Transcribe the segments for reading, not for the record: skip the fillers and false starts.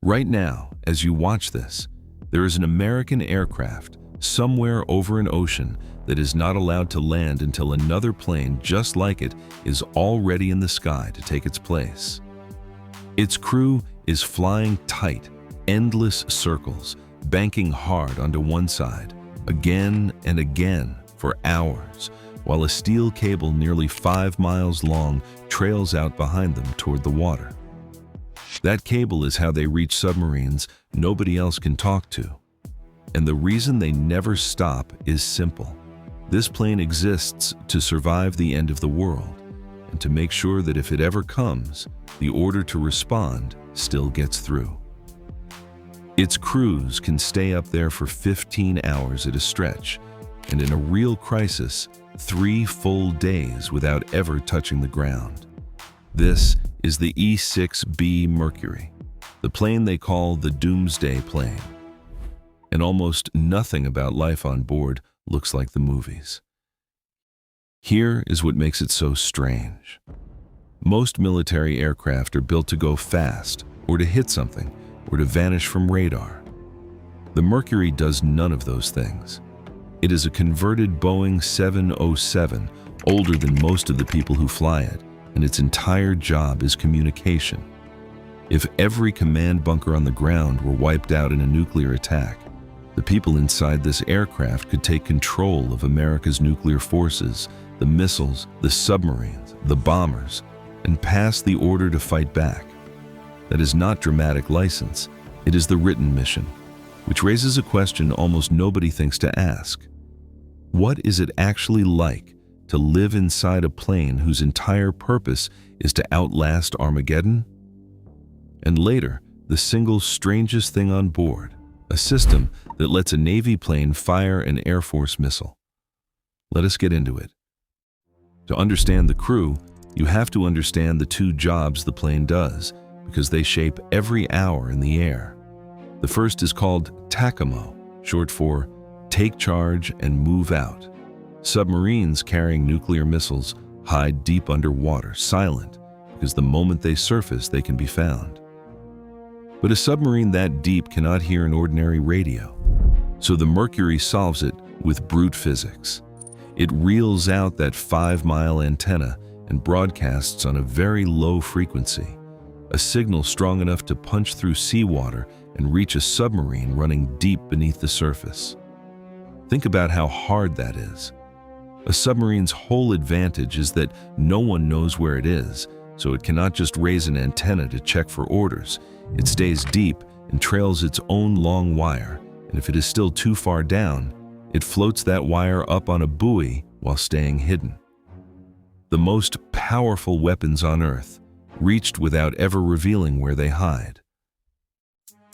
Right now, as you watch this, there is an American aircraft somewhere over an ocean that is not allowed to land until another plane just like it is already in the sky to take its place. Its crew is flying tight, endless circles, banking hard onto one side, again and again for hours, while a steel cable nearly 5 miles long trails out behind them toward the water. That cable is how they reach submarines nobody else can talk to. And the reason they never stop is simple. This plane exists to survive the end of the world, and to make sure that if it ever comes, the order to respond still gets through. Its crews can stay up there for 15 hours at a stretch, and in a real crisis, 3 full days without ever touching the ground. This is the E-6B Mercury, the plane they call the Doomsday Plane. And almost nothing about life on board looks like the movies. Here is what makes it so strange. Most military aircraft are built to go fast, or to hit something, or to vanish from radar. The Mercury does none of those things. It is a converted Boeing 707, older than most of the people who fly it, and its entire job is communication. If every command bunker on the ground were wiped out in a nuclear attack, the people inside this aircraft could take control of America's nuclear forces, the missiles, the submarines, the bombers, and pass the order to fight back. That is not dramatic license, it is the written mission, which raises a question almost nobody thinks to ask. What is it actually like to live inside a plane whose entire purpose is to outlast Armageddon? And later, the single strangest thing on board, a system that lets a Navy plane fire an Air Force missile. Let us get into it. To understand the crew, you have to understand the 2 jobs the plane does, because they shape every hour in the air. The first is called TACAMO, short for Take Charge and Move Out. Submarines carrying nuclear missiles hide deep underwater, silent, because the moment they surface, they can be found. But a submarine that deep cannot hear an ordinary radio. So the Mercury solves it with brute physics. It reels out that 5-mile antenna and broadcasts on a very low frequency, a signal strong enough to punch through seawater and reach a submarine running deep beneath the surface. Think about how hard that is. A submarine's whole advantage is that no one knows where it is, so it cannot just raise an antenna to check for orders. It stays deep and trails its own long wire, and if it is still too far down, it floats that wire up on a buoy while staying hidden. The most powerful weapons on Earth, reached without ever revealing where they hide.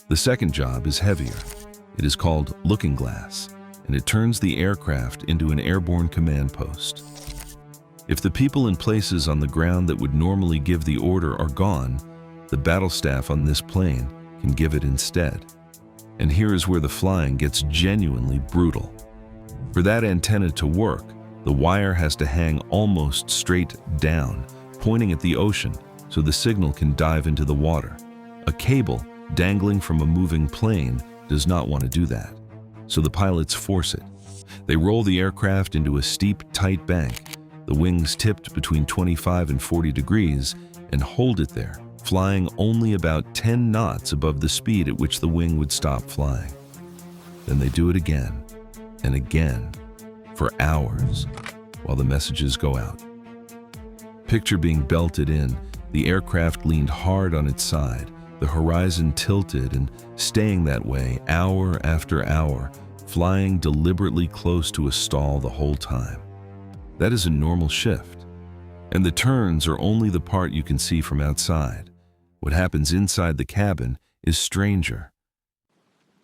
The second job is heavier. It is called looking glass, and it turns the aircraft into an airborne command post. If the people in places on the ground that would normally give the order are gone, the battle staff on this plane can give it instead. And here is where the flying gets genuinely brutal. For that antenna to work, the wire has to hang almost straight down, pointing at the ocean so the signal can dive into the water. A cable dangling from a moving plane does not want to do that, so the pilots force it. They roll the aircraft into a steep, tight bank, the wings tipped between 25 and 40 degrees, and hold it there, flying only about 10 knots above the speed at which the wing would stop flying. Then they do it again and again for hours while the messages go out. Picture being belted in, the aircraft leaned hard on its side, the horizon tilted and staying that way hour after hour, flying deliberately close to a stall the whole time. That is a normal shift. And the turns are only the part you can see from outside. What happens inside the cabin is stranger.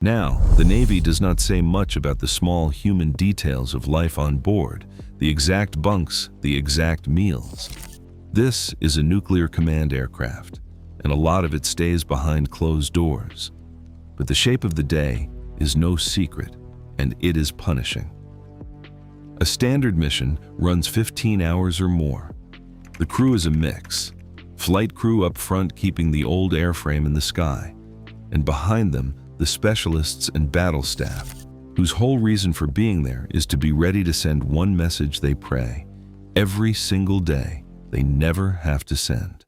Now, the Navy does not say much about the small human details of life on board, the exact bunks, the exact meals. This is a nuclear command aircraft, and a lot of it stays behind closed doors. But the shape of the day is no secret, and it is punishing. A standard mission runs 15 hours or more. The crew is a mix. Flight crew up front keeping the old airframe in the sky. and behind them, the specialists and battle staff, whose whole reason for being there is to be ready to send one message they pray. Every single day, they never have to send.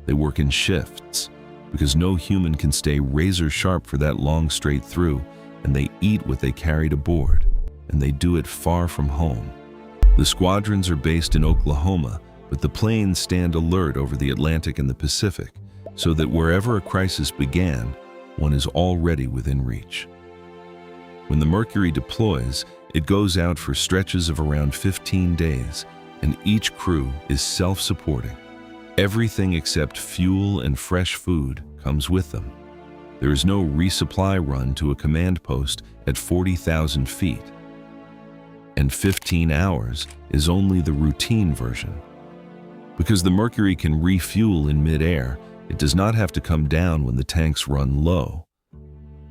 They work in shifts, because no human can stay razor sharp for that long straight through, and they eat what they carried aboard, and they do it far from home. The squadrons are based in Oklahoma, but the planes stand alert over the Atlantic and the Pacific, so that wherever a crisis began, one is already within reach. When the Mercury deploys, it goes out for stretches of around 15 days, and each crew is self-supporting. Everything except fuel and fresh food comes with them. There is no resupply run to a command post at 40,000 feet. And 15 hours is only the routine version. Because the Mercury can refuel in mid-air, it does not have to come down when the tanks run low.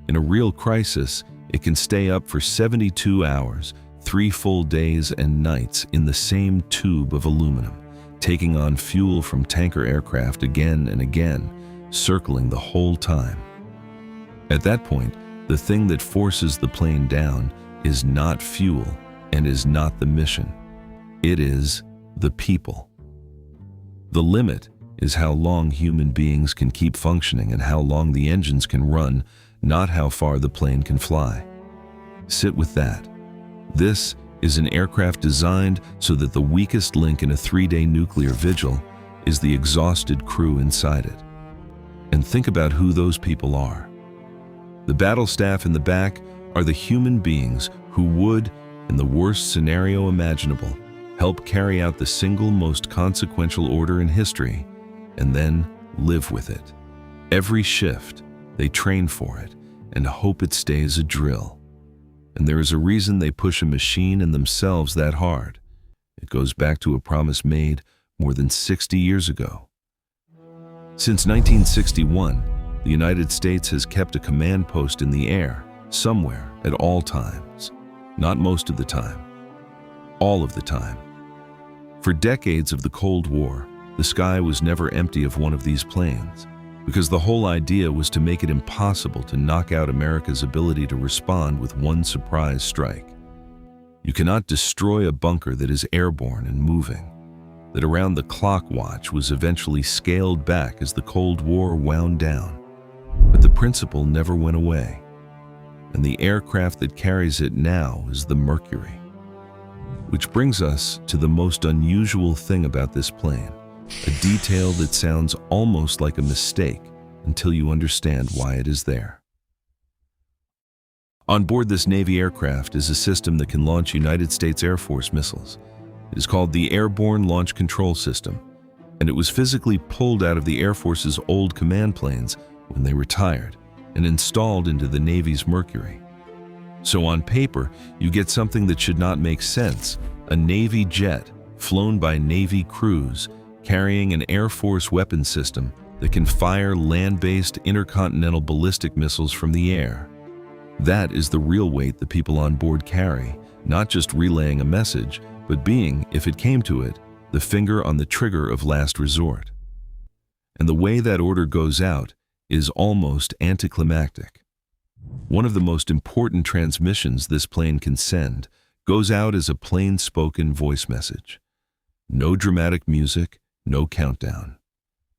In a real crisis, it can stay up for 72 hours, 3 full days and nights in the same tube of aluminum, taking on fuel from tanker aircraft again and again, circling the whole time. At that point, the thing that forces the plane down is not fuel and is not the mission. It is the people. The limit is how long human beings can keep functioning and how long the engines can run, not how far the plane can fly. Sit with that. This is an aircraft designed so that the weakest link in a 3-day nuclear vigil is the exhausted crew inside it. And think about who those people are. The battle staff in the back are the human beings who would, in the worst scenario imaginable, help carry out the single most consequential order in history, and then live with it. Every shift, they train for it and hope it stays a drill. And there is a reason they push a machine and themselves that hard. It goes back to a promise made more than 60 years ago. Since 1961, the United States has kept a command post in the air, somewhere, at all times. Not most of the time. All of the time. For decades of the Cold War, the sky was never empty of one of these planes, because the whole idea was to make it impossible to knock out America's ability to respond with one surprise strike. You cannot destroy a bunker that is airborne and moving. That around-the-clock watch was eventually scaled back as the Cold War wound down. But the principle never went away, and the aircraft that carries it now is the Mercury. Which brings us to the most unusual thing about this plane, a detail that sounds almost like a mistake until you understand why it is there. On board this Navy aircraft is a system that can launch United States Air Force missiles. It is called the Airborne Launch Control System, and it was physically pulled out of the Air Force's old command planes when they retired and installed into the Navy's Mercury. So on paper, you get something that should not make sense, a Navy jet flown by Navy crews carrying an Air Force weapon system that can fire land-based intercontinental ballistic missiles from the air. That is the real weight the people on board carry, not just relaying a message, but being, if it came to it, the finger on the trigger of last resort. And the way that order goes out is almost anticlimactic. One of the most important transmissions this plane can send goes out as a plain-spoken voice message. No dramatic music, no countdown.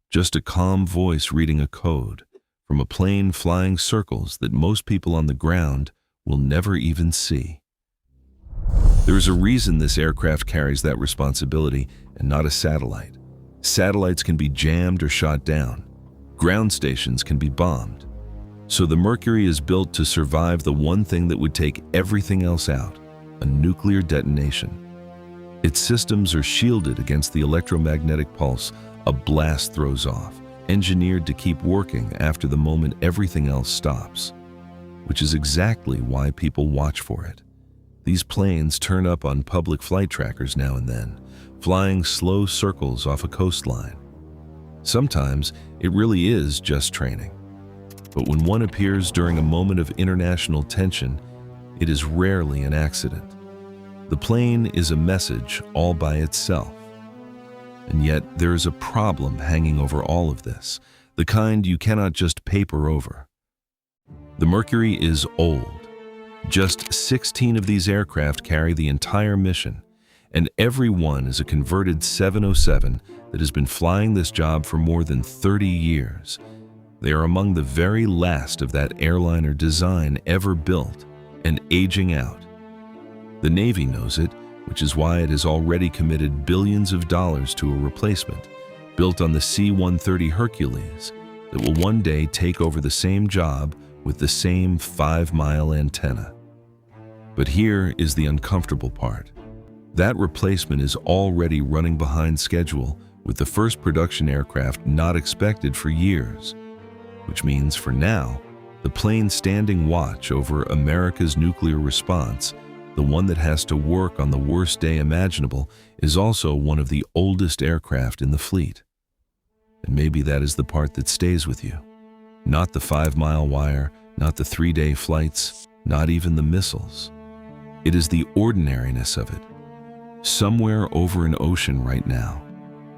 Just a calm voice reading a code from a plane flying circles that most people on the ground will never even see. There is a reason this aircraft carries that responsibility and not a satellite. Satellites can be jammed or shot down. Ground stations can be bombed. So the Mercury is built to survive the one thing that would take everything else out, a nuclear detonation. Its systems are shielded against the electromagnetic pulse a blast throws off, engineered to keep working after the moment everything else stops, which is exactly why people watch for it. These planes turn up on public flight trackers now and then, flying slow circles off a coastline. Sometimes it really is just training. But when one appears during a moment of international tension, it is rarely an accident. The plane is a message all by itself. And yet there is a problem hanging over all of this, the kind you cannot just paper over. The Mercury is old. Just 16 of these aircraft carry the entire mission, and every one is a converted 707 that has been flying this job for more than 30 years. They are among the very last of that airliner design ever built and aging out. The Navy knows it, which is why it has already committed billions of dollars to a replacement, built on the C-130 Hercules, that will one day take over the same job with the same 5-mile antenna. But here is the uncomfortable part. That replacement is already running behind schedule, with the first production aircraft not expected for years. Which means, for now, the plane standing watch over America's nuclear response, the one that has to work on the worst day imaginable, is also one of the oldest aircraft in the fleet. And maybe that is the part that stays with you. Not the 5-mile wire, not the 3-day flights, not even the missiles. It is the ordinariness of it. Somewhere over an ocean right now,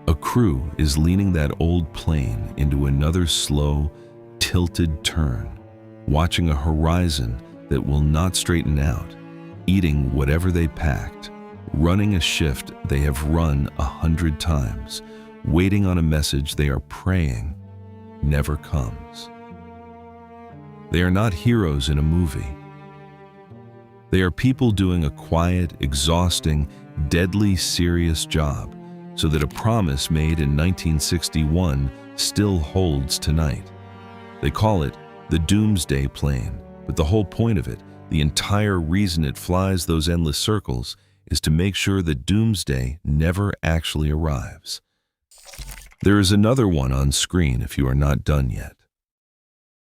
a crew is leaning that old plane into another slow, tilted turn, watching a horizon that will not straighten out, eating whatever they packed, running a shift they have run 100 times, waiting on a message they are praying never comes. They are not heroes in a movie. They are people doing a quiet, exhausting, deadly serious job so that a promise made in 1961 still holds tonight. They call it the Doomsday Plane, but the whole point of it, the entire reason it flies those endless circles, is to make sure that doomsday never actually arrives. There is another one on screen if you are not done yet.